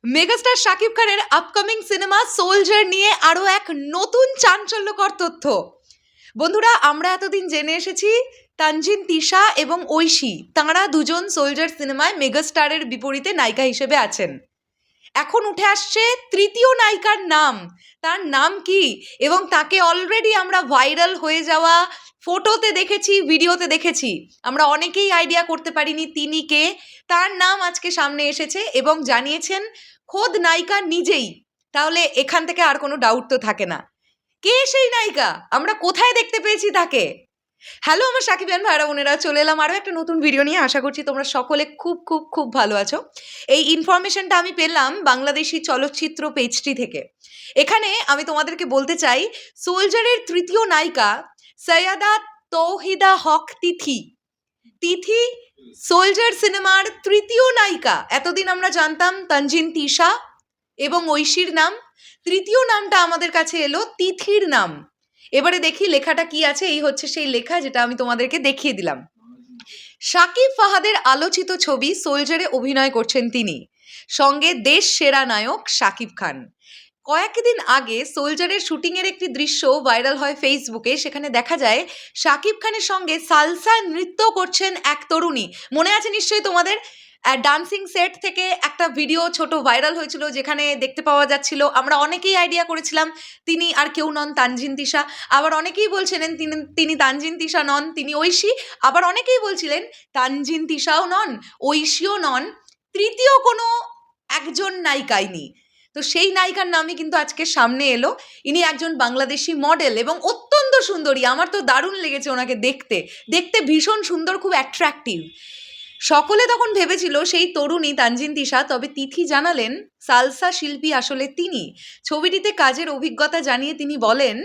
Megastar Shakib খানের upcoming cinema soldier নিয়ে আরও এক নতুন চাঞ্চল্যকর তথ্য। বন্ধুরা, আমরা এতদিন জেনে এসেছি তানজিন তিশা এবং ঐশী তাঁরা দুজন সোলজার সিনেমায় মেগাস্টারের বিপরীতে নায়িকা হিসেবে আছেন। এখন উঠে আসছে তৃতীয় নায়িকার নাম। তার নাম কি? এবং তাকে অলরেডি আমরা ভাইরাল হয়ে যাওয়া ফটোতে দেখেছি, ভিডিওতে দেখেছি। আমরা অনেকেই আইডিয়া করতে পারিনি তিনি কে। তার নাম আজকে সামনে এসেছে এবং জানিয়েছেন খোদ নায়িকা নিজেই। তাহলে এখান থেকে আর কোনো ডাউট তো থাকে না, কে সেই নায়িকা, আমরা কোথায় দেখতে পেয়েছি তাকে। হ্যালো আমার সাকিবিয়ান ভাইরা বোনেরা, চলে এলাম আরও একটা নতুন ভিডিও নিয়ে। আশা করছি তোমরা সকলে খুব খুব খুব ভালো আছো। এই ইনফরমেশনটা আমি পেলাম বাংলাদেশি চলচ্চিত্র পেজটি থেকে। এখানে আমি তোমাদেরকে বলতে চাই, সোলজারের তৃতীয় নায়িকা সৈয়দা তৌহিদা হক তিথি সোলজার সিনেমার তৃতীয় নায়িকা। এতদিন আমরা জানতাম তানজিন তিশা এবং ঐশীর নাম, তৃতীয় নামটা আমাদের কাছে এলো তিথির নাম। এবারে দেখি লেখাটা কি আছে। এই হচ্ছে সেই লেখা যেটা আমি তোমাদেরকে দেখিয়ে দিলাম। শাকিব ফাহাদের আলোচিত ছবি সোলজারে অভিনয় করছেন তিনি, সঙ্গে দেশ সেরা নায়ক শাকিব খান। কয়েকদিন আগে সোলজারের শুটিংয়ের একটি দৃশ্য ভাইরাল হয় ফেসবুকে। সেখানে দেখা যায় শাকিব খানের সঙ্গে সালসা নৃত্য করছেন এক তরুণী। মনে আছে নিশ্চয়ই তোমাদের, ডান্সিং সেট থেকে একটা ভিডিও ছোট ভাইরাল হয়েছিল যেখানে দেখতে পাওয়া যাচ্ছিল, আমরা অনেকেই আইডিয়া করেছিলাম তিনি আর কেউ নন, তানজিন তিশা। আবার অনেকেই বলছিলেন তিনি তানজিন তিশা নন, তিনি ঐশী। আবার অনেকেই বলছিলেন তানজিন তিশাও নন, ঐশীও নন, তৃতীয় কোনো একজন নায়িকাই নেই। তো সেই নায়িকার নামই কিন্তু আজকে সামনে এলো। ইনি একজন বাংলাদেশি মডেল এবং অত্যন্ত সুন্দরী। আমার তো দারুণ লেগেছে ওনাকে দেখতে, দেখতে ভীষণ সুন্দর, খুব অ্যাট্রাক্টিভ। সকলে তখন ভেবেছিল সেই তরুণী তানজিন তিশা, তবে তিথি জানালেন সালসা শিল্পী আসলে তিনি। ছবিটিতে কাজের অভিজ্ঞতা জানিয়ে তিনি বলেন,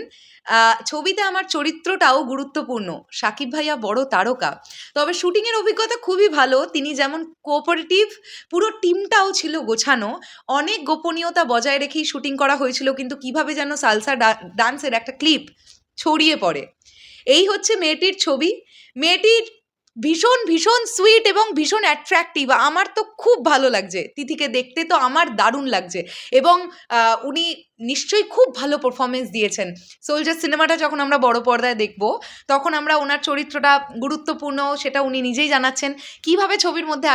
ছবিতে আমার চরিত্রটাও গুরুত্বপূর্ণ। শাকিব ভাইয়া বড় তারকা, তবে শুটিংয়ের অভিজ্ঞতা খুবই ভালো। তিনি যেমন কোঅপারেটিভ, পুরো টিমটাও ছিল গোছানো। অনেক গোপনীয়তা বজায় রেখেই শুটিং করা হয়েছিল, কিন্তু কিভাবে যেন সালসা ডান্সের একটা ক্লিপ ছড়িয়ে পড়ে। এই হচ্ছে মেয়েটির ছবি। মেয়েটির ভীষণ ভীষণ সুইট এবং ভীষণ অ্যাট্রাক্টিভ। আমার তো খুব ভালো লাগছে তিথিকে দেখতে, তো আমার দারুণ লাগছে। এবং উনি নিশ্চয়ই খুব ভালো পারফরমেন্স দিয়েছেন। সোলজার সিনেমাটা যখন আমরা বড় পর্দায় দেখব তখন আমরা ওনার চরিত্রটা গুরুত্বপূর্ণ সেটা উনি নিজেই জানাচ্ছেন। কিভাবে ছবির মধ্যে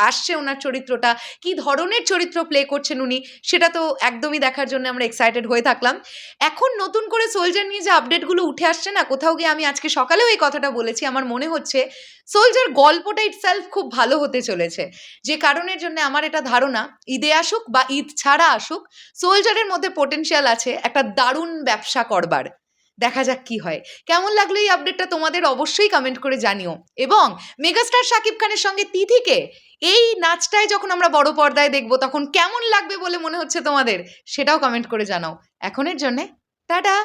আসছে ওনার চরিত্রটা, কি ধরনের চরিত্র প্লে করছেন উনি, সেটা তো একদমই দেখার জন্য আমরা এক্সাইটেড হয়ে থাকলাম। এখন নতুন করে সোলজার নিয়ে যে আপডেটগুলো উঠে আসছে না, কোথাও গিয়ে আমি আজকে সকালেও এই কথাটা বলেছি, আমার মনে হচ্ছে সোলজার গল্পটা ইটসেলফ খুব ভালো হতে চলেছে। যে কারণের জন্য আমার এটা ধারণা, ঈদে আসুক বা ঈদ ছাড়া আসুক, সোলজারের মধ্যে পোটেনশিয়াল আছে একটা দারুণ ব্যবসা করবার। দেখা যাক কি হয়। কেমন লাগলো এই আপডেটটা তোমাদের অবশ্যই কমেন্ট করে জানিও। এবং মেগাস্টার শাকিব খানের সঙ্গে তিথিকে এই নাচটায় যখন আমরা বড় পর্দায় দেখবো তখন কেমন লাগবে বলে মনে হচ্ছে তোমাদের, সেটাও কমেন্ট করে জানাও। এখনের জন্যে টাটা।